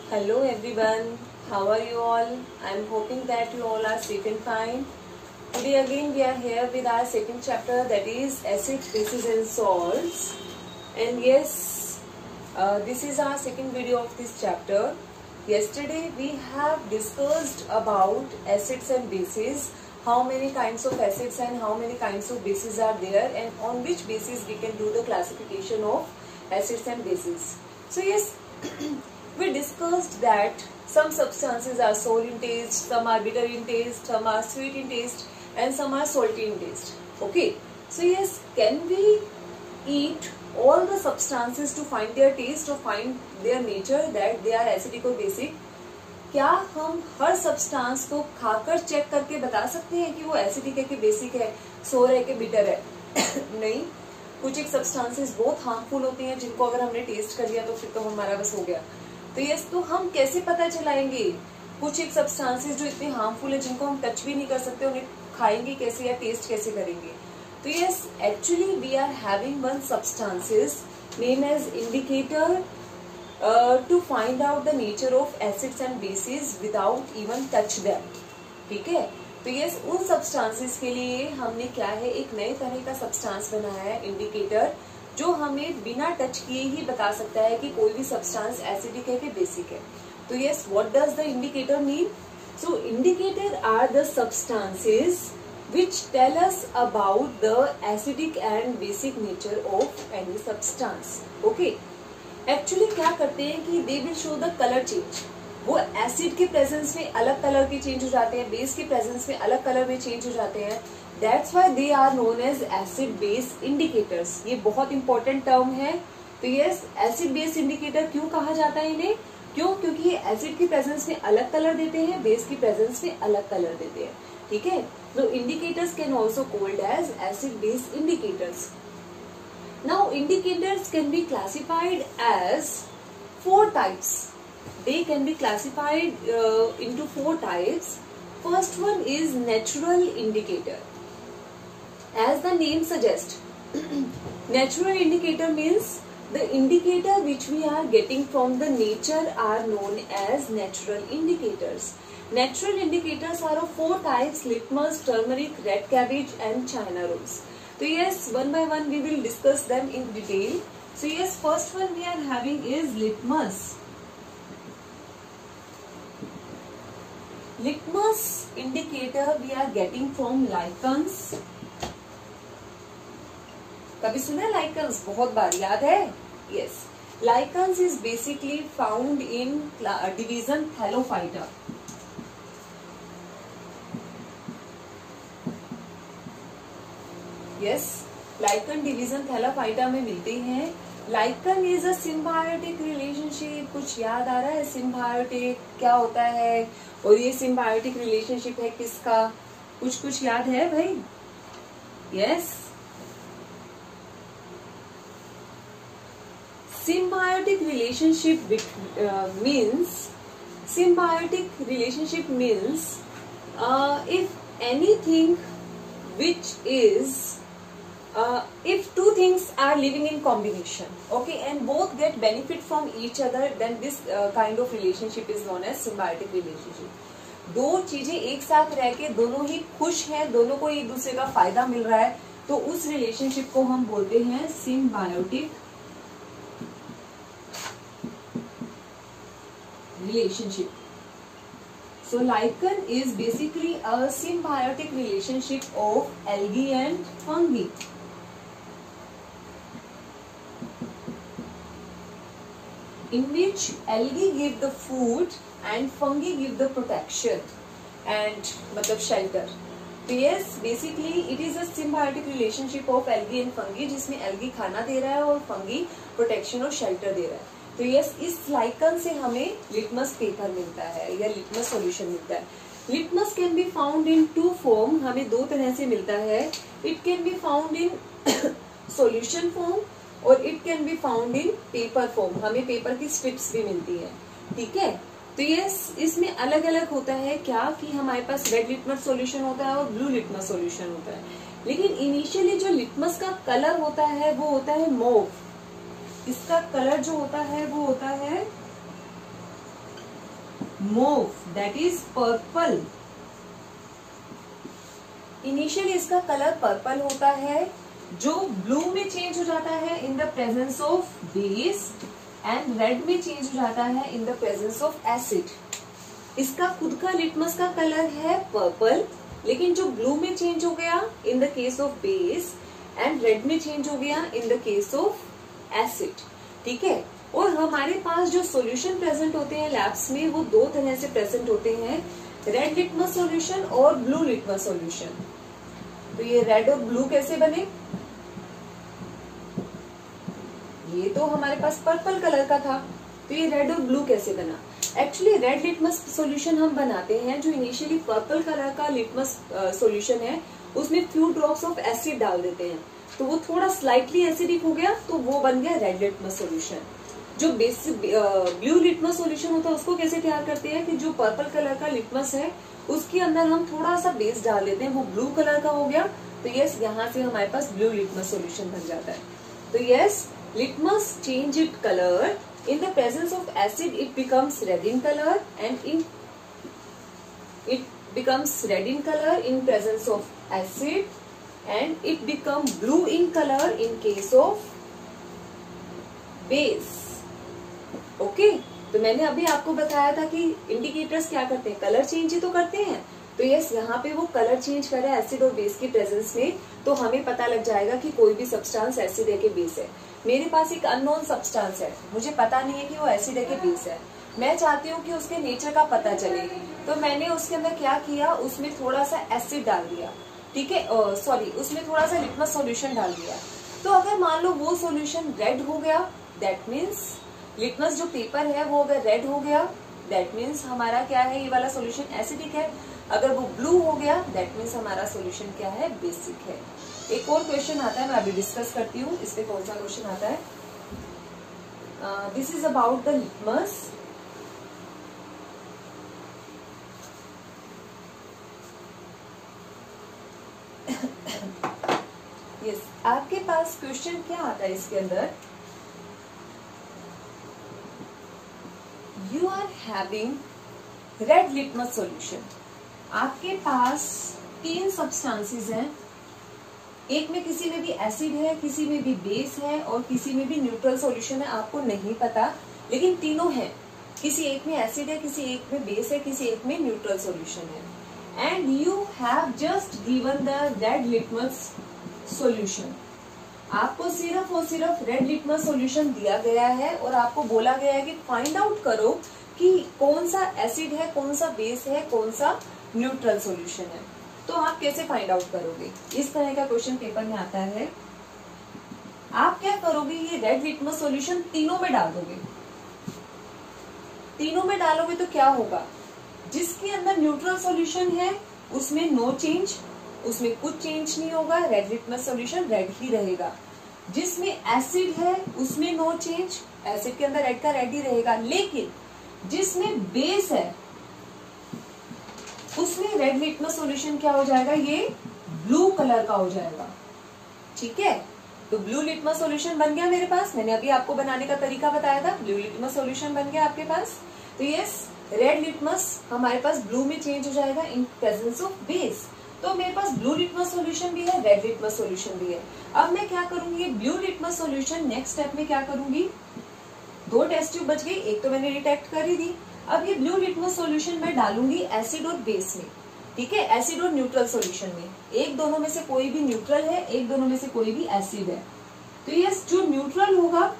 Hello everyone, how are you all? I am hoping that you all are safe and fine. Today again we are here with our second chapter, that is acids, bases and salts. And yes, this is our second video of this chapter. Yesterday we have discussed about acids and bases, how many kinds of acids and how many kinds of bases are there, and on which basis we can do the classification of acids and bases. So yes, we discussed that some substances are sour in taste, some are bitter in taste, some are sweet in taste, and some are salty in taste. Okay, so yes, can we eat all the substances to find their taste or find their nature, that they are acidic or basic? क्या हम हर substance को खाकर check करके बता सकते हैं कि वो एसिडिक है कि बेसिक है, सोर है कि बिटर है? नहीं, कुछ एक सब्सटेंसेस बहुत हार्मफुल होती हैं जिनको अगर हमने टेस्ट कर लिया तो फिर तो हमारा बस हो गया। तो यस, तो हम कैसे पता चलाएंगे कुछ एक सब्सटेंसेस जो इतने हार्मफुल है जिनको हम टच भी नहीं कर सकते, उन्हें खाएंगे कैसे या टेस्ट कैसे करेंगे? तो yes, actually we are having one substances name as indicator to find out the nature of acids and bases without even touch them. ठीक है, तो यस, उन सब्सटेंसेस के लिए हमने क्या है, एक नए तरह का सब्सटेंस बनाया है, इंडिकेटर, जो हमें बिना टच किए ही बता सकता है कि कोई भी सब्सटेंस एसिडिक है कि बेसिक है। तो yes, what does the indicator mean? So indicator are the substances which tell us about the acidic and basic nature of any substance. Okay, actually क्या करते हैं कि they will show the color change. वो acid के presence में अलग colour के change हो जाते हैं, बेस के प्रेजेंस में अलग कलर में चेंज हो जाते हैं. That's why they are known as acid base indicators. ये बहुत इंपॉर्टेंट टर्म है. तो यस, एसिड बेस इंडिकेटर क्यों कहा जाता है इन्हें? क्यों? क्योंकि ये एसिड की प्रेजेंस में अलग कलर देते हैं, बेस की प्रेजेंस में अलग कलर देते हैं. ठीक है, तो indicators can also called as acid base indicators. Now indicators can be classified as 4 types. They can be classified into 4 types. First one is natural indicator. As the name suggests, natural indicator means the indicator which we are getting from the nature are known as natural indicators. Natural indicators are of 4 types: litmus, turmeric, red cabbage and China rose. So yes, one by one we will discuss them in detail. So yes, first one we are having is litmus. Litmus indicator we are getting from lichens. कभी सुना lichens? बहुत बार याद है? Yes, lichens is basically found in division Thallophyta. Yes, lichen division Thallophyta में मिलते हैं. Lichen is a symbiotic relationship. कुछ याद आ रहा है? सिम्बायोटिक क्या होता है और ये सिम्बायोटिक रिलेशनशिप है किसका? कुछ याद है भाई? Yes, symbiotic relationship means if anything which is if 2 things are living in combination, okay, and both get benefit from each other, then this kind of relationship is known as symbiotic relationship. 2 चीजें एक साथ रह के दोनों ही खुश हैं, दोनों को एक दूसरे का फायदा मिल रहा है, तो उस रिलेशनशिप को हम बोलते हैं symbiotic relationship. So lichen is basically a symbiotic relationship of algae and fungi. In which algae give the food and fungi give the protection and मतलब shelter. So yes, basically it is a symbiotic relationship of algae and fungi, जिसमें algae खाना दे रहा है और fungi protection और shelter दे रहा है. तो यस, इस लाइकन से हमें लिटमस पेपर मिलता है या लिटमस सॉल्यूशन मिलता है. Litmus can be found in 2 form. हमें 2 तरह से मिलता है. It can be found in solution form और it can be found in paper form. हमें पेपर की स्ट्रिप्स भी मिलती है. ठीक है, तो यस, इसमें अलग अलग होता है क्या कि हमारे पास रेड लिटमस सॉल्यूशन होता है और ब्लू लिटमस सॉल्यूशन होता है. लेकिन इनिशियली जो लिटमस का कलर होता है वो होता है मॉव. इसका कलर जो होता है वो होता है move, that is purple. Initially इसका कलर पर्पल होता है जो ब्लू में चेंज हो जाता है इन the presence of base and red में चेंज हो जाता है इन द प्रेजेंस ऑफ एसिड। इसका खुद का लिटमस का कलर है पर्पल, लेकिन जो ब्लू में चेंज हो गया in the case of base and red में चेंज हो गया in the case of acid. ठीक है, और हमारे पास जो सॉल्यूशन प्रेजेंट होते हैं लैब्स में वो दो तरह से प्रेजेंट होते हैं, रेड लिटमस सॉल्यूशन और ब्लू लिटमस सॉल्यूशन। तो ये रेड और ब्लू कैसे बने? ये तो हमारे पास पर्पल कलर का था, तो ये रेड और ब्लू कैसे बना? एक्चुअली रेड लिटमस सॉल्यूशन हम बनाते हैं जो इनिशियली पर्पल कलर का लिटमस सॉल्यूशन है उसमें फ्यू ड्रॉप्स ऑफ एसिड डाल देते हैं, तो वो थोड़ा स्लाइटली एसिडिक हो गया तो वो बन गया रेड लिटमस सॉल्यूशन। जो बेसिक ब्लू लिटमस सॉल्यूशन होता है उसको कैसे तैयार करते हैं कि जो पर्पल कलर का लिटमस है उसके अंदर हम थोड़ा सा बेस डाल देते हैं, वो ब्लू कलर का हो गया, तो यस यहाँ से हमारे पास ब्लू लिटमस सॉल्यूशन बन जाता है। तो yes, litmus change it colour in the presence of acid, it becomes red in color, and it becomes red in color in presence of acid, and it become blue in color in case of base. Okay, तो मैंने अभी आपको बताया था कि indicators क्या करते हैं, कलर चेंज ही तो करते हैं। तो यस, यहाँ पे वो कलर चेंज करे एसिड और बेस की प्रेजेंस में, तो हमें पता लग जाएगा कि कोई भी सब्सटेंस एसिड है कि बेस है। मेरे पास एक अननोन सब्सटेंस है, मुझे पता नहीं है कि वो एसिड है कि बेस है, मैं चाहती हूँ कि उसके नेचर का पता चले, तो मैंने उसके अंदर क्या किया, उसमें थोड़ा सा एसिड डाल दिया। ठीक है, सॉरी, उसमें थोड़ा सा लिटमस सॉल्यूशन डाल दिया। तो अगर मान लो वो सॉल्यूशन रेड हो गया, दैट मीन्स लिटमस जो पेपर है वो अगर रेड हो गया, दैट मीन्स हमारा क्या है, ये वाला सॉल्यूशन एसिडिक है। अगर वो ब्लू हो गया, दैट मीन्स हमारा सॉल्यूशन क्या है, बेसिक है। एक और क्वेश्चन आता है, मैं अभी डिस्कस करती हूँ इस पे कौन सा क्वेश्चन आता है। This is about the litmus. Yes, आपके पास क्वेश्चन क्या आता है इसके अंदर, you are having red litmus solution. आपके पास 3 सब्सटेंसेस हैं, एक में किसी में भी एसिड है, किसी में भी बेस है और किसी में भी न्यूट्रल सॉल्यूशन है, आपको नहीं पता, लेकिन तीनों हैं। किसी एक में एसिड है, किसी एक में बेस है, किसी एक में न्यूट्रल सॉल्यूशन है, and you have just given the red litmus solution. आपको सिर्फ और सिर्फ रेड लिटमस सॉल्यूशन दिया गया है और आपको बोला गया है कि फाइंड आउट करो कि कौन सा एसिड है, कौन सा बेस है, कौन सा न्यूट्रल सॉल्यूशन है। तो आप कैसे फाइंड आउट करोगे? इस तरह का क्वेश्चन पेपर में आता है। आप क्या करोगे, ये रेड लिटमस सॉल्यूशन तीनों में डाल दोगे। तीनों में डालोगे तो क्या होगा, जिसके अंदर न्यूट्रल सॉल्यूशन है उसमें नो चेंज, उसमें कुछ चेंज नहीं होगा, रेड लिटमस सॉल्यूशन रेड ही रहेगा। जिसमें एसिड है उसमें नो चेंज, एसिड के अंदर रेड का रेड ही रहेगा। लेकिन जिसमें बेस है उसमें रेड लिटमस सॉल्यूशन क्या हो जाएगा, ये ब्लू कलर का हो जाएगा। ठीक है, तो ब्लू लिटमस सॉल्यूशन बन गया मेरे पास। मैंने अभी आपको बनाने का तरीका बताया था, ब्लू लिटमस सॉल्यूशन बन गया आपके पास। तो यस, रेड लिटमस हमारे पास ब्लू में चेंज हो जाएगा इन प्रेजेंस ऑफ बेस। तो मेरे पास ब्लू लिटमस सॉल्यूशन भी है, रेड लिटमस सॉल्यूशन भी है। अब मैं क्या करूंगी, ये blue litmus solution next step में क्या करूंगी, 2 टेस्ट ट्यूब बच गई, एक तो मैंने डिटेक्ट कर ही दी। अब ये ब्लू लिटमस सॉल्यूशन मैं डालूंगी एसिड और बेस में। ठीक है, एसिड और न्यूट्रल सॉल्यूशन में, एक दोनों में से कोई भी न्यूट्रल है, एक दोनों में से कोई भी एसिड है। तो ये जो न्यूट्रल होगा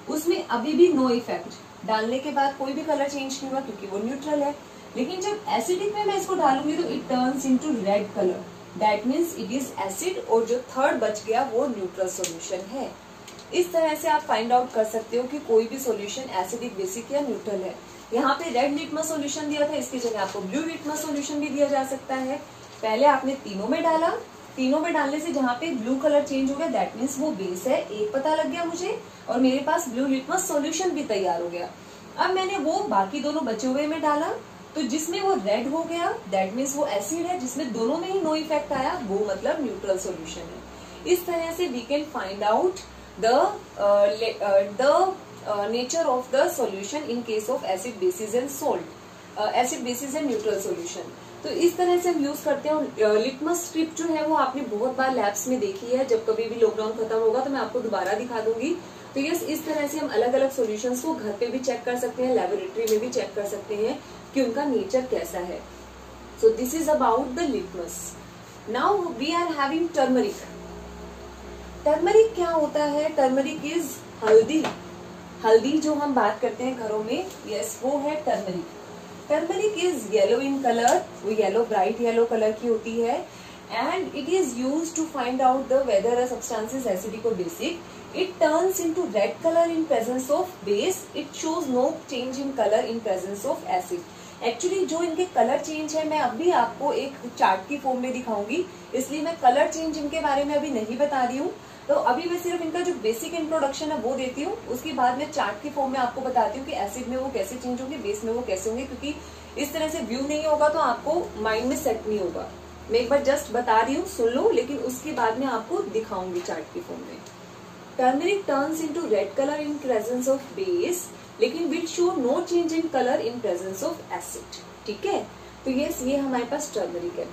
उसमें अभी भी नो इफेक्ट, डालने के बाद कोई भी कलर चेंज नहीं हुआ क्योंकि वो न्यूट्रल है। लेकिन जब एसिडिक में मैं इसको डालूंगी तो it turns into red colour, that means it is acid, और जो थर्ड बच गया वो न्यूट्रल सॉल्यूशन है। इस तरह से आप फाइंड आउट कर सकते हो कि कोई भी सॉल्यूशन एसिडिक, बेसिक या न्यूट्रल है। यहाँ पे रेड लिटमस सॉल्यूशन दिया था, इसकी जगह आपको ब्लू लिटमस सॉल्यूशन भी दिया जा सकता है। पहले आपने तीनों में डाला, तीनों में डालने से जहाँ पे ब्लू कलर चेंज हो गया दैट मीन्स वो बेस है, एक पता लग गया मुझे, और मेरे पास ब्लू लिटमस सॉल्यूशन भी तैयार हो गया। अब मैंने वो बाकी दोनों बचे हुए में डाला, तो जिसमें वो रेड हो गया दैट मीन्स वो एसिड है, जिसमें दोनों में ही नो इफेक्ट आया वो मतलब न्यूट्रल सॉल्यूशन है। इस तरह से we can find out the nature of the solution in case of acid, bases and salt. Acid bases and neutral solution. तो इस तरह से हम यूज करते हैं। लिटमस स्ट्रिप जो है वो आपने बहुत बार लैब्स में देखी है, जब कभी भी लॉकडाउन खत्म होगा तो मैं आपको दोबारा दिखा दूंगी। तो यस, इस तरह से हम अलग अलग सॉल्यूशंस को घर पे भी चेक कर सकते हैं, लेबोरेटरी में भी चेक कर सकते हैं कि उनका नेचर कैसा है। So this is about the litmus. Now we are having turmeric. Turmeric क्या होता है? टर्मरिक इज हल्दी। हल्दी जो हम बात करते हैं घरों में, यस वो है turmeric. Turmeric is yellow in colour, वो येलो ब्राइट येलो कलर की होती है and it is used to find out the whether a substance is acidic और basic. It turns into red color in presence of base. It shows no change in color in presence of acid. Actually जो इनके colour change है मैं अभी आपको एक chart की form में दिखाऊंगी, इसलिए मैं कलर चेंज इनके बारे में अभी नहीं बता रही हूँ। तो अभी मैं सिर्फ इनका जो बेसिक इंट्रोडक्शन है वो देती हूँ, उसके बाद मैं चार्ट की फॉर्म में आपको बताती हूँ कि एसिड में वो कैसे चेंज होंगे, बेस में वो कैसे होंगे, क्योंकि इस तरह से व्यू नहीं होगा तो आपको माइंड में सेट नहीं होगा। मैं एक बार जस्ट बता रही हूँ, सुन लो, लेकिन उसके बाद में आपको दिखाऊंगी चार्ट की फॉर्म में। Turmeric turns into red colour in presence of base, लेकिन will show no change in colour in presence of acid. ठीक है, तो ये हमारे पास टर्मरिक है।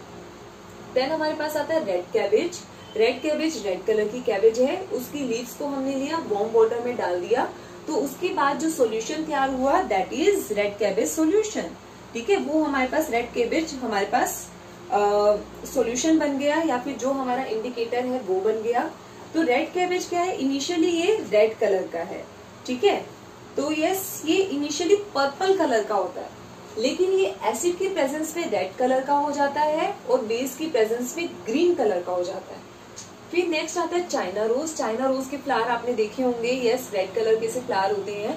देन हमारे पास आता है red cabbage. Red cabbage red colour की कैबेज है, उसकी लीव्स को हमने लिया, वार्म वाटर में डाल दिया, तो उसके बाद जो सॉल्यूशन तैयार हुआ that is red cabbage solution. ठीक है, वो हमारे पास रेड कैबेज हमारे पास सॉल्यूशन बन गया, या फिर जो हमारा इंडिकेटर है वो बन गया। तो रेड कैबेज क्या है? इनिशियली ये रेड कलर का है। ठीक है, तो यस ये इनिशियली पर्पल कलर का होता है, लेकिन ये एसिड की प्रेजेंस में रेड कलर का हो जाता है और बेस की प्रेजेंस में ग्रीन कलर का हो जाता है। फिर नेक्स्ट आता है चाइना रोज। चाइना रोज के फ्लावर आपने देखे होंगे, यस रेड कलर के से फ्लावर होते हैं।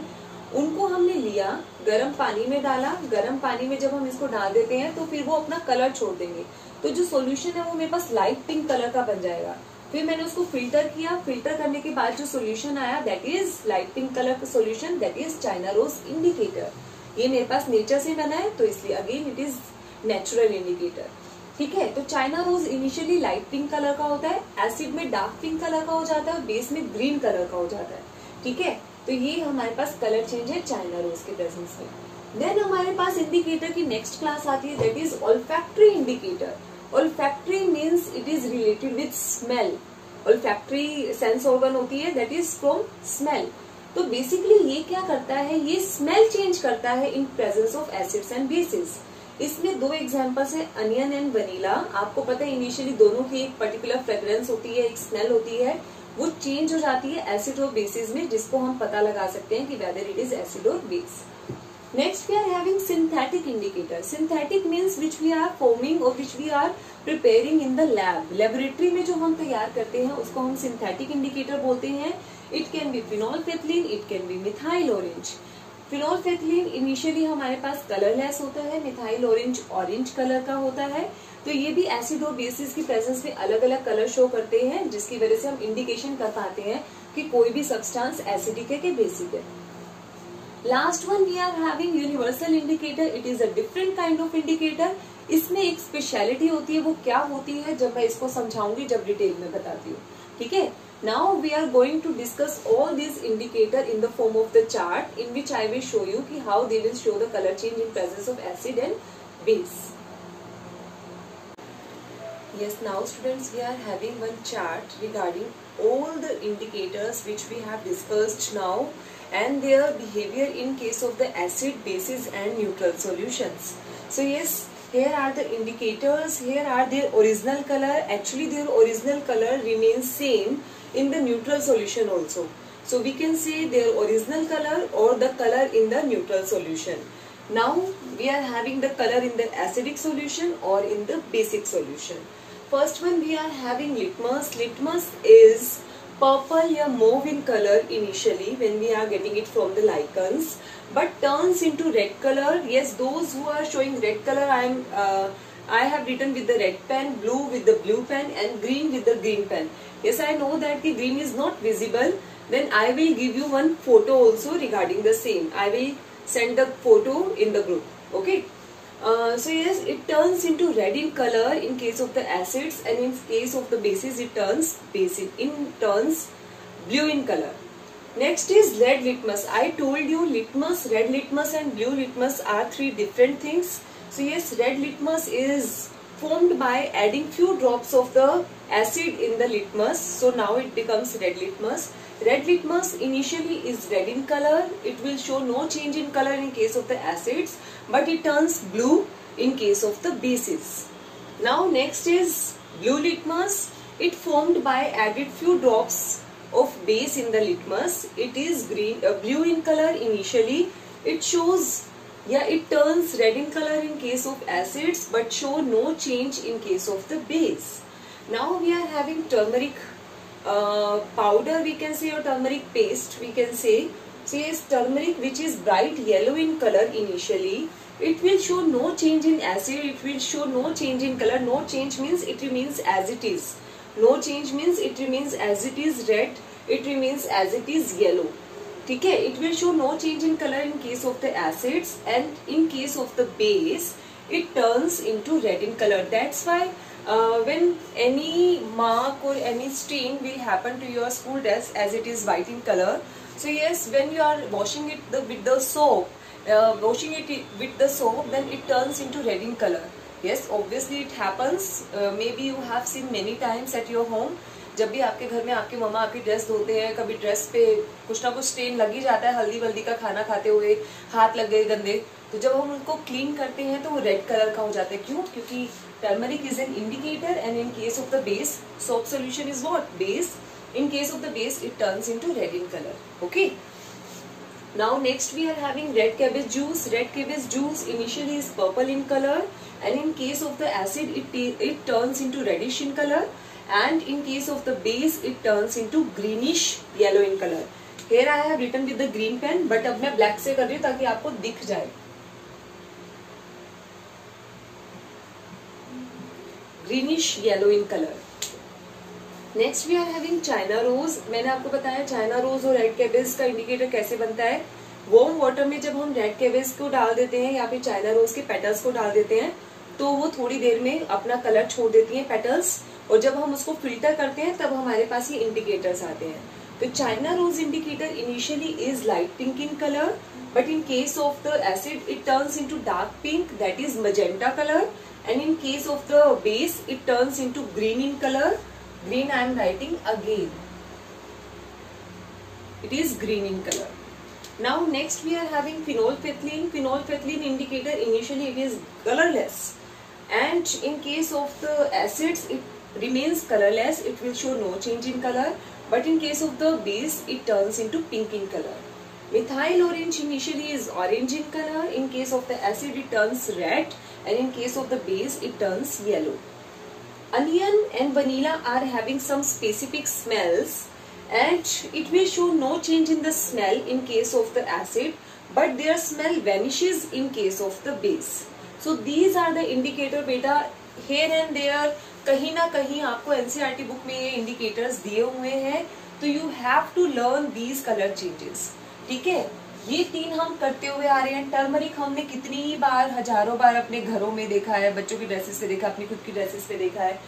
उनको हमने लिया, गर्म पानी में डाला, गर्म पानी में जब हम इसको डाल देते हैं तो फिर वो अपना कलर छोड़ देंगे, तो जो सॉल्यूशन है वो मेरे पास लाइट पिंक कलर का बन जाएगा। फिर मैंने उसको फिल्टर किया, फिल्टर करने के बाद जो सॉल्यूशन आया that is light pink colour का solution, that is China rose indicator. ये मेरे पास नेचर से बना है तो इसलिए again it is natural indicator. ठीक है, तो China rose initially light pink colour का होता है, एसिड में डार्क पिंक कलर का हो जाता है और बेस में ग्रीन कलर का हो जाता है। ठीक है, तो ये हमारे पास कलर चेंज है चाइना रोज के प्रेजेंस में। देन हमारे पास इंडिकेटर की नेक्स्ट क्लास आती है that is olfactory indicator. Olfactory means it is related with smell. Olfactory sense organ होती है that is from smell. तो बेसिकली ये क्या करता है? ये स्मेल चेंज करता है इन presence of acids and basis. इसमें दो एग्जांपल्स है, अनियन एंड वनीला। आपको पता है इनिशियली दोनों की एक पर्टिकुलर फ्रेग्रेंस होती है, एक स्मेल होती है, वो चेंज हो जाती है एसिड और बेसिस में, जिसको हम पता लगा सकते हैं कि वेदर इट इज एसिड और base. Next we are having synthetic indicator. Synthetic means which we are forming or which we are preparing in the lab. Laboratory में जो हम तैयार करते हैं उसको हम synthetic indicator बोलते हैं। It can be phenolphthalein, it can be methyl orange. Phenolphthalein initially हमारे पास कलरलेस होता है, methyl orange ऑरेंज कलर का होता है। तो ये भी एसिड और बेसिस की प्रेजेंस में अलग अलग कलर शो करते हैं, जिसकी वजह से हम इंडिकेशन कर पाते हैं कि कोई भी सब्सटेंस एसिडिक है कि बेसिक है। Last one we are having universal indicator. It is a different kind of indicator. इसमें एक स्पेशलिटी होती है, वो क्या होती है जब मैं इसको समझाऊंगी, जब डिटेल में बताती हूँ। ठीक है, now we are going to discuss all this indicator in the form of the chart in which I will show you कि how they will show the colour change in presence of acid and base. Yes, now students we are having one chart regarding all the indicators which we have discussed now and their behavior in case of the acid, bases and neutral solutions. So yes, here are the indicators, here are their original color. Actually their original color remains same in the neutral solution also. So we can say their original color or the color in the neutral solution. Now we are having the color in the acidic solution or in the basic solution. First one we are having litmus. Litmus is purple या mauve in color initially when we are getting it from the lichens, but turns into red color. Yes, those who are showing red color, I have written with the red pen, blue with the blue pen, and green with the green pen. Yes, I know that the green is not visible. Then I will give you one photo also regarding the same. I will send the photo in the group. Okay. So yes, it turns into red in color in case of the acids, and in case of the bases it turns blue in color. Next is red litmus. I told you litmus, red litmus and blue litmus are three different things. So yes, red litmus is formed by adding few drops of the acid in the litmus. So now it becomes red litmus. Red litmus initially is red in color. It will show no change in color in case of the acids, but it turns blue in case of the bases. Now next is blue litmus. It formed by added few drops of base in the litmus. It is blue in color initially. It shows, it turns red in color in case of acids, but show no change in case of the base. Now we are having turmeric powder, we can say, or turmeric paste, we can say. So yes, turmeric, which is bright yellow in color initially, it will show no change in acid, it will show no change in color. No change means it remains as it is. No change means it remains as it is red, it remains as it is yellow. ठीक है, it will show no change in color in case of the acids, and in case of the base it turns into red in color. That's why when any mark or any stain will happen to your school dress as it is white in color, so yes, when you are washing it with the soap, then it turns into red in color. Yes, obviously it happens. Maybe you have seen many times at your home. जब भी आपके घर में आपके मम्मा आपकी dress धोते हैं, कभी ड्रेस पे कुछ ना कुछ स्टेन लग ही जाता है, हल्दी वल्दी का खाना खाते हुए हाथ लग गए गंदे, तो जब हम उनको क्लीन करते हैं तो वो रेड कलर का हो जाता है. क्यों? क्योंकि turmeric is an indicator, and in case of the base, soap solution is what? Base. In case of the base, it turns into red in color. Okay. Now next we are having red cabbage juice. Red cabbage juice initially is purple in color, and in case of the acid, it turns into reddish in color, and in case of the base, it turns into greenish yellow in color. Here I have written with the green pen, but अब मैं black से कर रही हूँ ताकि आपको दिख जाए. Greenish yellow in color. Next we are having China rose. मैंने आपको बताया चाइना रोज और रेड कैबेज का इंडिकेटर कैसे बनता है. वार्म वाटर में जब हम रेड कैबेज को डाल देते हैं या फिर चाइना रोज के पेटल्स को डाल देते हैं, तो वो थोड़ी देर में अपना कलर छोड़ देती हैं पेटल्स, और जब हम उसको फिल्टर करते हैं तब हमारे पास ये इंडिकेटर्स आते हैं. तो China rose indicator initially is light pink in colour, but in case of the acid it turns into dark pink, that is magenta colour, and in case of the base it turns into green in colour. Green I am writing again. It is green in color. Now next we are having phenolphthalein. Phenolphthalein indicator initially it is colorless, and in case of the acids it remains colorless. It will show no change in color, but in case of the base it turns into pink in color. Methyl orange initially is orange in color. In case of the acid it turns red, and in case of the base it turns yellow. Onion and vanilla are having some specific smells, and it will show no change in the smell in case of the acid, but their smell vanishes in case of the base. So these are the indicator beta. Here and there कहीं ना कहीं आपको NCERT book में ये indicators दिए हुए हैं, तो you have to learn these color changes. ठीक है, ये तीन हम करते हुए आ रहे हैं. टर्मरिक हमने कितनी बार, हजारों बार अपने घरों में देखा है, बच्चों की ड्रेसेस पे देखा, अपनी खुद की ड्रेसेस पे देखा है.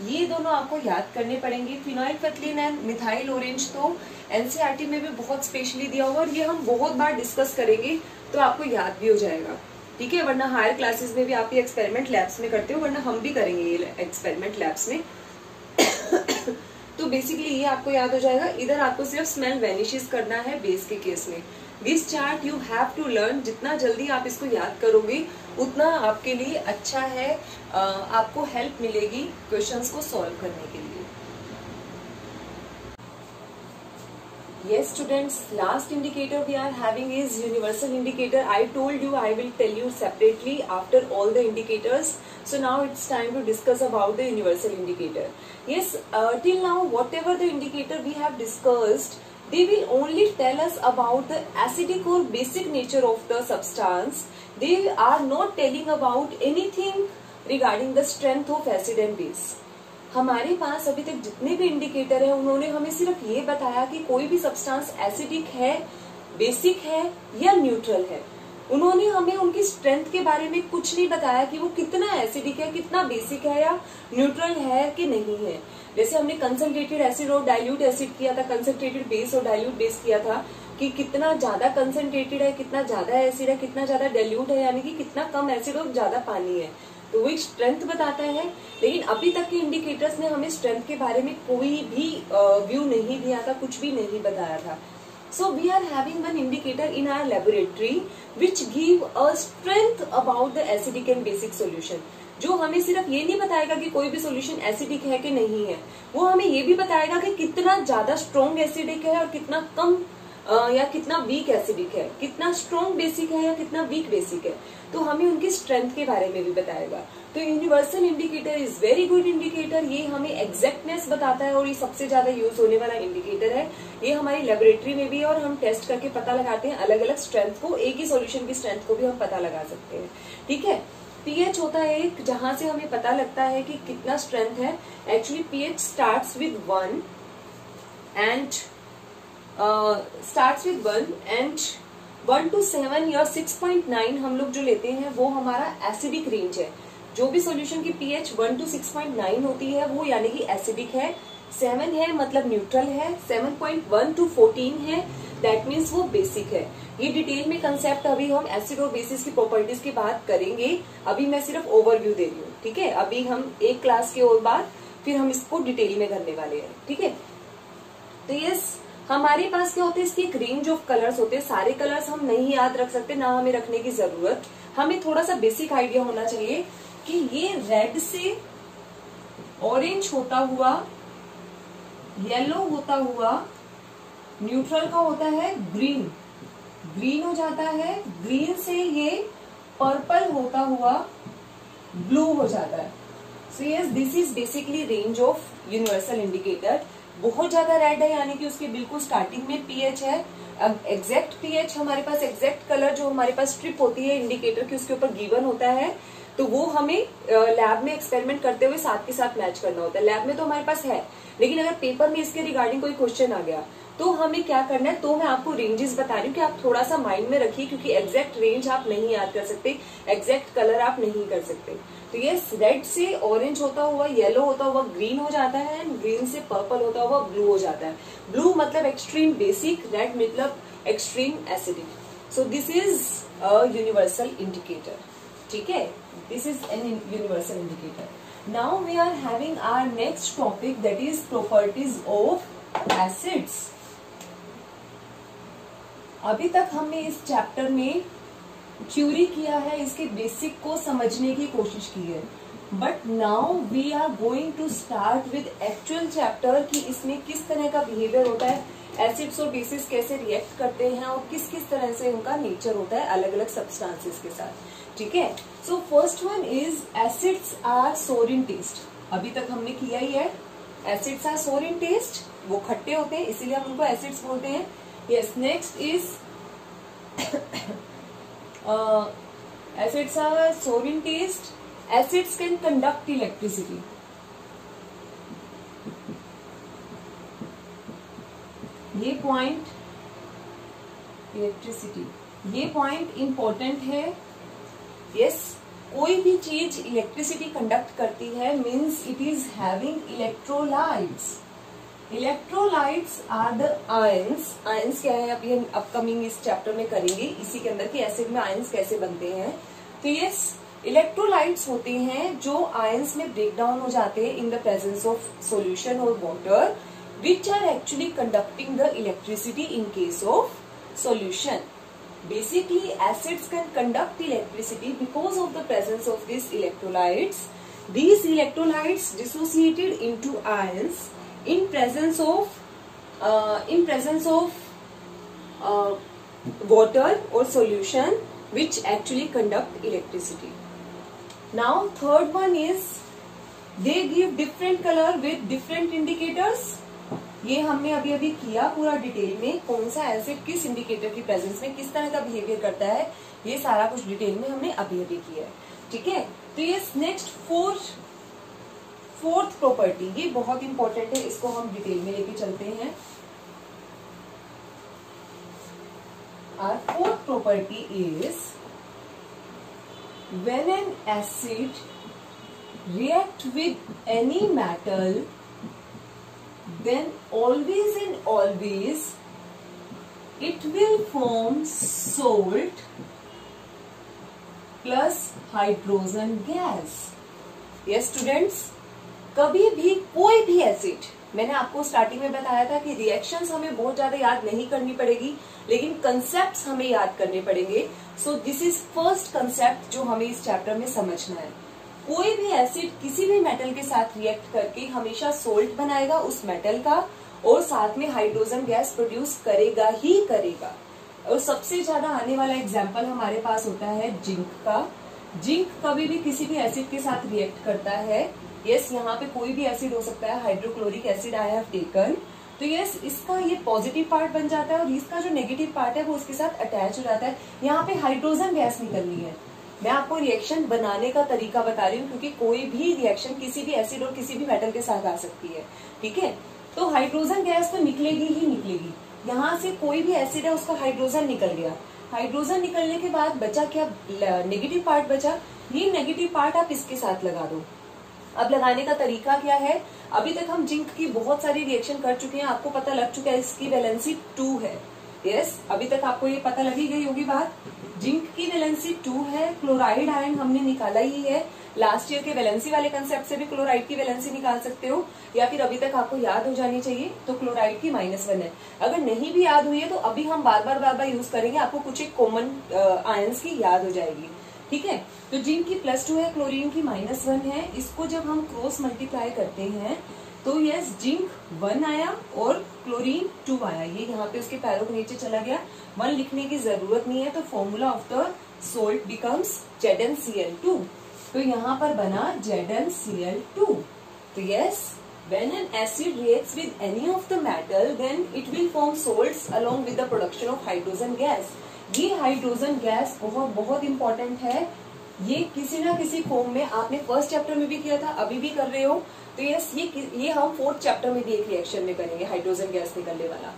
ये दोनों आपको याद करने पड़ेंगे. फिनोइलफथलीन एंड मिथाइल ऑरेंज तो एनसीईआरटी में भी बहुत स्पेशली दिया हुआ, और ये हम बहुत बार डिस्कस करेंगे तो आपको याद भी हो जाएगा. ठीक है, वरना हायर क्लासेस में भी आप ये एक्सपेरिमेंट लैब्स में करते हो, वरना हम भी करेंगे ये एक्सपेरिमेंट लैब्स में. तो बेसिकली ये आपको याद हो जाएगा. इधर आपको सिर्फ स्मेल वेनिशेस करना है बेस के केस में. This chart you have to learn. जितना जल्दी आप इसको याद करोगे उतना आपके लिए अच्छा है. आपको हेल्प मिलेगी क्वेश्चंस को सॉल्व करने के लिए. Yes students, last indicator we are having is universal indicator. I told you I will tell you separately after all the indicators. So now it's time to discuss about the universal indicator. Yes, till now whatever the indicator we have discussed, they will only tell us about the acidic or basic nature of the substance. They are not telling about anything regarding the strength of acid and base. हमारे पास अभी तक जितने भी indicator है उन्होंने हमें सिर्फ ये बताया कि कोई भी सब्सटेंस एसिडिक है, बेसिक है या न्यूट्रल है. उन्होंने हमें उनकी स्ट्रेंथ के बारे में कुछ नहीं बताया कि वो कितना एसिडिक है, कितना बेसिक है या न्यूट्रल है कि नहीं है। जैसे हमने कंसंट्रेटेड एसिड और डाइल्यूट एसिड किया था, कंसंट्रेटेड बेस और डाइल्यूट बेस किया था कि कितना ज्यादा कंसंट्रेटेड है, कितना ज्यादा एसिड है, कितना ज्यादा डाइल्यूट है, यानी कि कितना कम एसिड और ज्यादा पानी है, तो वो एक स्ट्रेंथ बताता है। लेकिन अभी तक के इंडिकेटर्स ने हमें स्ट्रेंथ के बारे में कोई भी व्यू नहीं दिया था, कुछ भी नहीं बताया था। So we are having one indicator in our laboratory which give a strength about the acidic and basic solution. जो हमें सिर्फ ये नहीं बताएगा कि कोई भी सॉल्यूशन एसिडिक है कि नहीं है, वो हमें ये भी बताएगा कि कितना ज्यादा स्ट्रॉन्ग एसिडिक है और कितना कम या कितना वीक एसिडिक है, कितना स्ट्रॉन्ग बेसिक है या कितना वीक बेसिक है। तो हमें उनकी स्ट्रेंथ के बारे में भी बताएगा। तो universal indicator is very good indicator. ये हमें एग्जैक्टनेस बताता है और ये सबसे ज्यादा यूज होने वाला इंडिकेटर है। ये हमारी लेबोरेटरी में भी है और हम टेस्ट करके पता लगाते हैं अलग अलग स्ट्रेंथ को, एक ही सॉल्यूशन की स्ट्रेंथ को भी हम पता लगा सकते हैं। ठीक है, पीएच होता है एक, जहां से हमें पता लगता है कि कितना स्ट्रेंथ है। Actually pH starts with 1 and 1 to 7 या 6.9 हम लोग जो लेते हैं वो हमारा एसिडिक रेंज है। जो भी सॉल्यूशन की पीएच 1 to 6.9 होती है वो यानी कि एसिडिक है, 7 है मतलब न्यूट्रल है, 7.1 to 14 है दैट मीन्स वो बेसिक है। ये डिटेल में कंसेप्ट अभी हम एसिड और बेसिस की प्रॉपर्टीज की बात करेंगे, अभी मैं सिर्फ ओवरव्यू दे रही हूँ। ठीक है, अभी हम एक क्लास के और बाद फिर हम इसको डिटेल में करने वाले हैं। ठीक है, तो यस, हमारे पास क्या होते हैं, इसकी एक रेंज ऑफ कलर्स होते हैं। सारे कलर्स हम नहीं याद रख सकते, ना हमें रखने की जरूरत। हमें थोड़ा सा बेसिक आइडिया होना चाहिए कि ये रेड से ऑरेंज होता हुआ, येलो होता हुआ, न्यूट्रल का होता है ग्रीन, ग्रीन हो जाता है, ग्रीन से ये पर्पल होता हुआ ब्लू हो जाता है। So yes, this is basically range of universal indicator. बहुत ज्यादा रेड है यानी कि उसके बिल्कुल स्टार्टिंग में पीएच है। अब एग्जैक्ट पीएच हमारे पास, एग्जैक्ट कलर जो हमारे पास स्ट्रिप होती है इंडिकेटर की उसके ऊपर गिवन होता है, तो वो हमें लैब में एक्सपेरिमेंट करते हुए साथ के साथ मैच करना होता है। लैब में तो हमारे पास है, लेकिन अगर पेपर में इसके रिगार्डिंग कोई क्वेश्चन आ गया तो हमें क्या करना है, तो मैं आपको रेंजेस बता रही हूँ कि आप थोड़ा सा माइंड में रखिए, क्योंकि एग्जैक्ट रेंज आप नहीं याद कर सकते, एग्जैक्ट कलर आप नहीं कर सकते। तो ये रेड से ऑरेंज होता हुआ, येलो होता हुआ ग्रीन हो जाता है, एंड ग्रीन से पर्पल होता हुआ ब्लू हो जाता है। ब्लू मतलब एक्सट्रीम बेसिक, रेड मतलब extreme acidic. So this is a universal indicator. ठीक है, this is an universal indicator. Now we are having our next topic that is properties of acids. अभी तक हमने इस चैप्टर में थ्योरी किया है, इसके बेसिक को समझने की कोशिश की है, but now we are going to start with actual chapter कि इसमें किस तरह का बिहेवियर होता है, एसिड्स और बेसिस कैसे रिएक्ट करते हैं और किस किस तरह से उनका नेचर होता है अलग अलग सब्सटेंसेस के साथ। ठीक है, so first one is acids are sour in test. अभी तक हमने किया ही है, acids are sour in test, वो खट्टे होते हैं इसीलिए हम उनको एसिड्स बोलते हैं। Yes, next is acids are sour in taste. Acids can conduct electricity. ये पॉइंट, इलेक्ट्रिसिटी, ये पॉइंट इंपॉर्टेंट है। यस, कोई भी चीज इलेक्ट्रिसिटी कंडक्ट करती है means it is having electrolytes. Electrolytes are the ions. Ions क्या है अभी हम अपकमिंग इस चैप्टर में करेंगे, इसी के अंदर कि एसिड में आयंस कैसे बनते हैं। तो यस, इलेक्ट्रोलाइट्स होते हैं जो आयंस में ब्रेक डाउन हो जाते हैं in the presence of solution और water, which are actually conducting the electricity in case of solution. Basically acids can conduct electricity because of the presence of this electrolytes. These electrolytes dissociated into ions in presence of water or solution which actually conduct electricity. Now third one is they give different color with different indicators. ये हमने अभी अभी किया पूरा detail में, कौन सा acid किस इंडिकेटर की प्रेजेंस में किस तरह का बिहेवियर करता है, ये सारा कुछ डिटेल में हमने अभी अभी किया है। ठीक है, तो ये नेक्स्ट फोर्थ प्रॉपर्टी, ये बहुत इंपॉर्टेंट है, इसको हम डिटेल में लेके चलते हैं। our fourth property is when an acid react with any metal, then always and always it will form salt plus hydrogen gas. Yes students, कभी भी कोई भी एसिड, मैंने आपको स्टार्टिंग में बताया था कि रिएक्शंस हमें बहुत ज्यादा याद नहीं करनी पड़ेगी, लेकिन कंसेप्ट्स हमें याद करने पड़ेंगे. सो दिस इज फर्स्ट कंसेप्ट जो हमें इस चैप्टर में समझना है. कोई भी एसिड किसी भी मेटल के साथ रिएक्ट करके हमेशा सोल्ट बनाएगा उस मेटल का, और साथ में हाइड्रोजन गैस प्रोड्यूस करेगा ही करेगा. और सबसे ज्यादा आने वाला एग्जाम्पल हमारे पास होता है जिंक का. जिंक कभी भी किसी भी एसिड के साथ रिएक्ट करता है. यस, यहाँ पे कोई भी एसिड हो सकता है, hydrochloric acid I have taken. तो यस, इसका ये पॉजिटिव पार्ट बन जाता है और इसका जो नेगेटिव पार्ट है वो इसके साथ अटैच हो जाता है. यहाँ पे हाइड्रोजन गैस निकलनी है. मैं आपको रिएक्शन बनाने का तरीका बता रही हूँ, क्योंकि कोई भी रिएक्शन किसी भी एसिड और किसी भी मेटल के साथ आ सकती है. ठीक है, तो हाइड्रोजन गैस तो निकलेगी ही निकलेगी. यहाँ से कोई भी एसिड है उसका हाइड्रोजन निकल गया. हाइड्रोजन निकलने के बाद बचा क्या? नेगेटिव पार्ट बचा. ये नेगेटिव पार्ट आप इसके साथ लगा दो. अब लगाने का तरीका क्या है? अभी तक हम जिंक की बहुत सारी रिएक्शन कर चुके हैं, आपको पता लग चुका है इसकी वैलेंसी 2 है. यस, अभी तक आपको ये पता लगी गई होगी बात. जिंक की वैलेंसी 2 है. क्लोराइड आयन हमने निकाला ही है. लास्ट ईयर के वैलेंसी वाले कंसेप्ट से भी क्लोराइड की वैलेंसी निकाल सकते हो, या फिर अभी तक आपको याद हो जानी चाहिए तो क्लोराइड की -1 है. अगर नहीं भी याद हुई है तो अभी हम बार बार यूज करेंगे, आपको कुछ एक कॉमन आयन्स की याद हो जाएगी. ठीक है, तो जिंक की +2 है, क्लोरीन की -1 है. इसको जब हम क्रॉस मल्टीप्लाई करते हैं तो यस, जिंक 1 आया और क्लोरीन 2 आया. ये यहाँ पे उसके पैरों के नीचे चला गया. 1 लिखने की जरूरत नहीं है. तो formula of the salt becomes ZnCl2. तो यहाँ पर बना ZnCl2. तो yes, when an acid reacts with any of the metal, then it will form salts along with the production of hydrogen gas. ये हाइड्रोजन गैस बहुत बहुत important है. ये किसी ना किसी फॉर्म में आपने फर्स्ट चैप्टर में भी किया था, अभी भी कर रहे हो. तो यस, ये हम फोर्थ चैप्टर में भी एक रिएक्शन में करेंगे, हाइड्रोजन गैस निकलने वाला.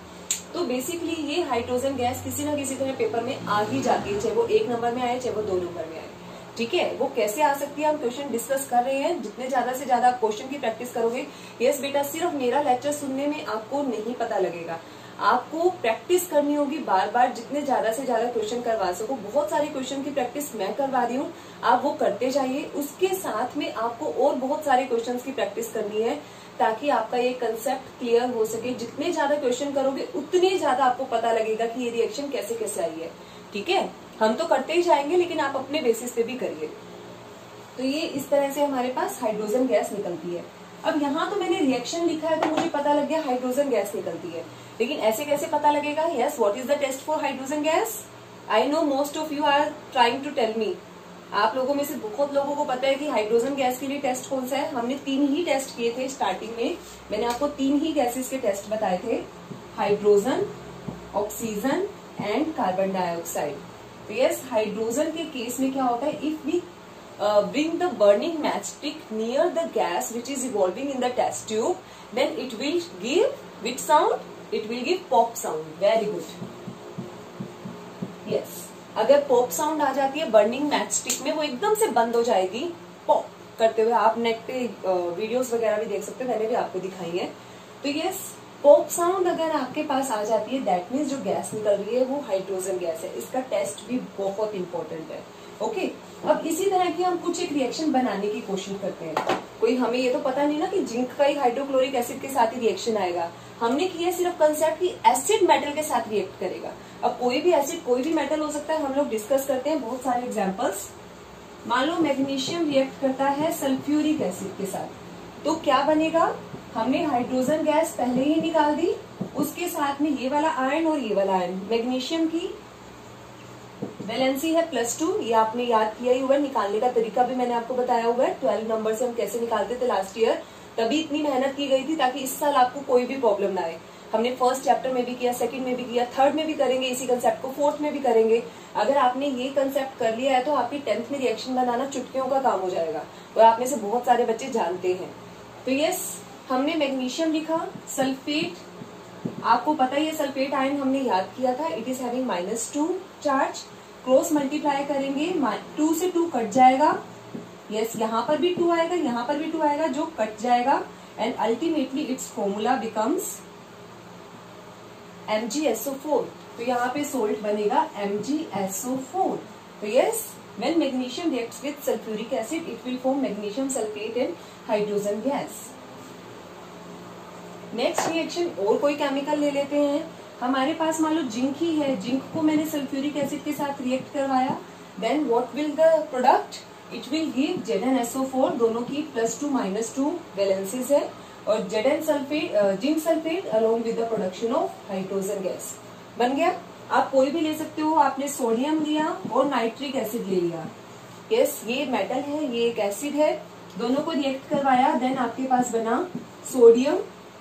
तो बेसिकली ये हाइड्रोजन गैस किसी ना किसी तरह पेपर में आ ही जाती है, चाहे वो 1 नंबर में आए चाहे वो 2 नंबर में आए. ठीक है, वो कैसे आ सकती है हम क्वेश्चन डिस्कस कर रहे हैं. जितने ज्यादा से ज्यादा क्वेश्चन की प्रैक्टिस करोगे, यस बेटा, सिर्फ मेरा लेक्चर सुनने में आपको नहीं पता लगेगा, आपको प्रैक्टिस करनी होगी बार बार. जितने ज्यादा से ज्यादा क्वेश्चन करवा सको, बहुत सारे क्वेश्चन की प्रैक्टिस मैं करवा रही हूँ, आप वो करते जाइए. उसके साथ में आपको और बहुत सारे क्वेश्चन की प्रैक्टिस करनी है, ताकि आपका ये कंसेप्ट क्लियर हो सके. जितने ज्यादा क्वेश्चन करोगे उतने ज्यादा आपको पता लगेगा कि ये रिएक्शन कैसे कैसे आई है. ठीक है, हम तो करते ही जाएंगे, लेकिन आप अपने बेसिस पे भी करिए. तो ये इस तरह से हमारे पास हाइड्रोजन गैस निकलती है. अब यहाँ तो मैंने रिएक्शन लिखा है तो मुझे पता लग गया हाइड्रोजन गैस निकलती है, लेकिन ऐसे कैसे पता लगेगा? Yes, what is the test for hydrogen gas? I know most of you are trying to tell me. आप लोगों में से बहुत लोगों को पता है कि हाइड्रोजन गैस के लिए टेस्ट कौन सा है. हमने 3 ही टेस्ट किए थे स्टार्टिंग में. मैंने आपको 3 ही गैसेस के टेस्ट बताए थे, hydrogen, oxygen and carbon dioxide. तो यस, हाइड्रोजन के केस में क्या होता है? If we bring the burning matchstick near the gas which is evolving in the test tube, then it will give which sound? It will give pop sound. Very good. Yes, अगर pop sound आ जाती है burning matchstick में, वो एकदम से बंद हो जाएगी पॉप करते हुए. आप नेट पे वीडियोस वगैरह भी देख सकते हैं, मैंने भी आपको दिखाई है. तो यस, पॉप साउंड अगर आपके पास आ जाती है, दैट मीन्स जो गैस निकल रही है वो हाइड्रोजन गैस है. इसका टेस्ट भी बहुत इंपॉर्टेंट है. ओके, अब इसी तरह की हम कुछ एक रिएक्शन बनाने की कोशिश करते हैं. कोई हमें ये तो पता नहीं ना कि जिंक का ही हाइड्रोक्लोरिक एसिड के साथ ही रिएक्शन आएगा. हमने किया सिर्फ कंसेप्ट कि एसिड मेटल के साथ रिएक्ट करेगा. अब कोई भी एसिड कोई भी मेटल हो सकता है, हम लोग डिस्कस करते हैं बहुत सारे एग्जांपल्स. मान लो मैग्नीशियम रिएक्ट करता है सल्फ्यूरिक एसिड के साथ, तो क्या बनेगा? हमने हाइड्रोजन गैस पहले ही निकाल दी, उसके साथ में ये वाला आयन और ये वाला आयन. मैग्नीशियम की वैलेंसी है +2, ये आपने याद किया ही होगा. निकालने का तरीका भी मैंने आपको बताया होगा. 12 नंबर से हम कैसे निकालते थे लास्ट ईयर, तभी इतनी मेहनत की गई थी ताकि इस साल आपको कोई भी प्रॉब्लम ना आए. हमने फर्स्ट चैप्टर में भी किया, सेकंड में भी किया, थर्ड में भी करेंगे इसी कंसेप्ट को, फोर्थ में भी करेंगे. अगर आपने ये कंसेप्ट कर लिया है तो आपकी 10th में रिएक्शन बनाना चुटकियों का काम हो जाएगा, और आप में से बहुत सारे बच्चे जानते हैं. तो यस, हमने मैग्नीशियम लिखा, सल्फेट आपको पता है ये सल्फेट आयन हमने याद किया था, it is having -2 charge. Cross multiply करेंगे, 2 से 2 कट जाएगा, यस यहाँ पर भी 2 आएगा, यहाँ पर भी 2 आएगा जो कट जाएगा, and ultimately it's formula becomes MgSO4। तो यहाँ पे सोल्ट बनेगा MgSO4। तो yes, when magnesium reacts with sulfuric acid, it will form magnesium sulfate and hydrogen gas। Next reaction और कोई केमिकल ले लेते हैं। हमारे पास मान लो जिंक ही है, जिंक को मैंने सल्फ्यूरिक एसिड के साथ रिएक्ट करवाया, then what will the product, it will give ZnSO4। दोनों की +2 -2 वैलेंसीज है, और Zn sulphate, zinc sulphate along with the production of hydrogen gas बन गया। आप कोई भी ले सकते हो, आपने सोडियम लिया और नाइट्रिक एसिड ले लिया, यस ये मेटल है, ये एक एसिड है, दोनों को रिएक्ट करवाया, देन आपके पास बना sodium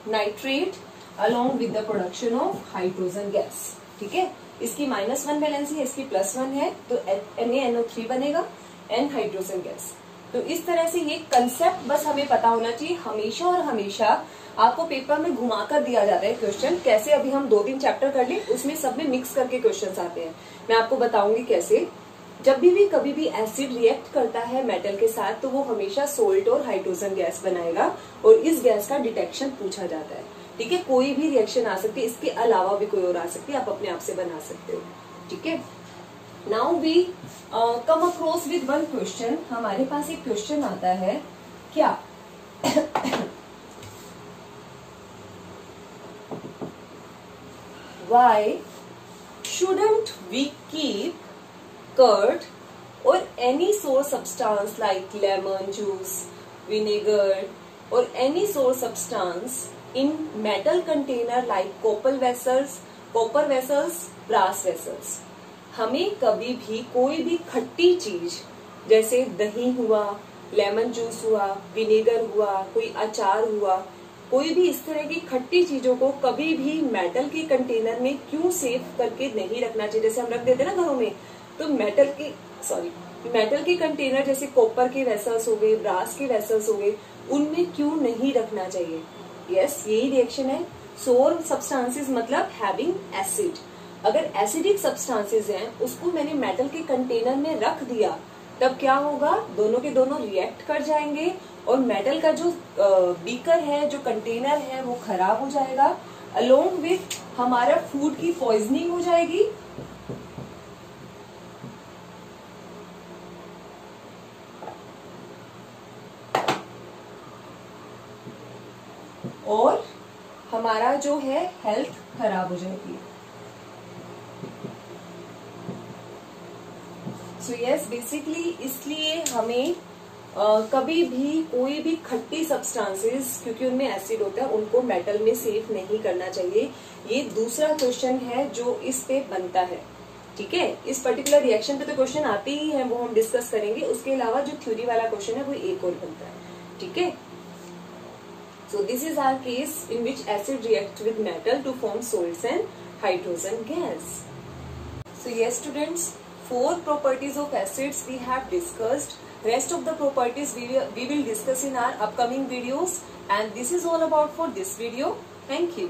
nitrate along with the production of hydrogen gas. ठीक है, इसकी -1 वैलेंसी है, इसकी +1 है, तो NaNO3 बनेगा, N हाइड्रोजन गैस। तो इस तरह से ये कंसेप्ट बस हमें पता होना चाहिए। हमेशा और हमेशा आपको पेपर में घुमाकर दिया जाता है क्वेश्चन, कैसे अभी हम 2-3 चैप्टर कर लें, उसमें सब में मिक्स करके क्वेश्चंस आते हैं। मैं आपको बताऊंगी कैसे। जब भी कभी भी एसिड रिएक्ट करता है मेटल के साथ, तो वो हमेशा सोल्ट और हाइड्रोजन गैस बनाएगा, और इस गैस का डिटेक्शन पूछा जाता है। ठीक है, कोई भी रिएक्शन आ सकती है, इसके अलावा भी कोई और आ सकती है, आप अपने आप से बना सकते हो। ठीक है, now we come across with one question. हमारे पास एक क्वेश्चन आता है, क्या why shouldn't we keep curd or any sour substance like lemon juice, vinegar or any sour substance in metal container like copper vessels, brass vessels? हमें कभी भी कोई भी खट्टी चीज जैसे दही हुआ, लेमन जूस हुआ, विनेगर हुआ, कोई अचार हुआ, कोई भी इस तरह की खट्टी चीजों को कभी भी मेटल के कंटेनर में क्यों सेव करके नहीं रखना चाहिए। जैसे हम रख देते ना घरों में, तो मेटल के कंटेनर जैसे कॉपर के वेसल्स हो गए, ब्रास के वेसल्स हो गए, उनमें क्यों नहीं रखना चाहिए। यस, यही रिएक्शन है। सोर सब्सटेंसेस मतलब हैविंग एसिड। अगर एसिडिक सब्सटेंसेस हैं, उसको मैंने मेटल के कंटेनर में रख दिया, तब क्या होगा, दोनों के दोनों रिएक्ट कर जाएंगे, और मेटल का जो बीकर है, जो कंटेनर है, वो खराब हो जाएगा, अलोंग विथ हमारा फूड की पॉइजनिंग हो जाएगी, और हमारा जो है हेल्थ खराब हो जाएगी। सो यस, बेसिकली इसलिए हमें कभी भी कोई भी खट्टी सब्सटेंसेस, क्योंकि उनमें एसिड होता है, उनको मेटल में सेव नहीं करना चाहिए। ये दूसरा क्वेश्चन है जो इस पे बनता है। ठीक है, इस पर्टिकुलर रिएक्शन पे तो क्वेश्चन आते ही हैं, वो हम डिस्कस करेंगे। उसके अलावा जो थ्योरी वाला क्वेश्चन है वो एक और बनता है। ठीक है, so this is our case in which acid react with metal to form salts and hydrogen gas. So yes students, 4 properties of acids we have discussed. Rest of the properties we will discuss in our upcoming videos, and this is all about for this video. Thank you.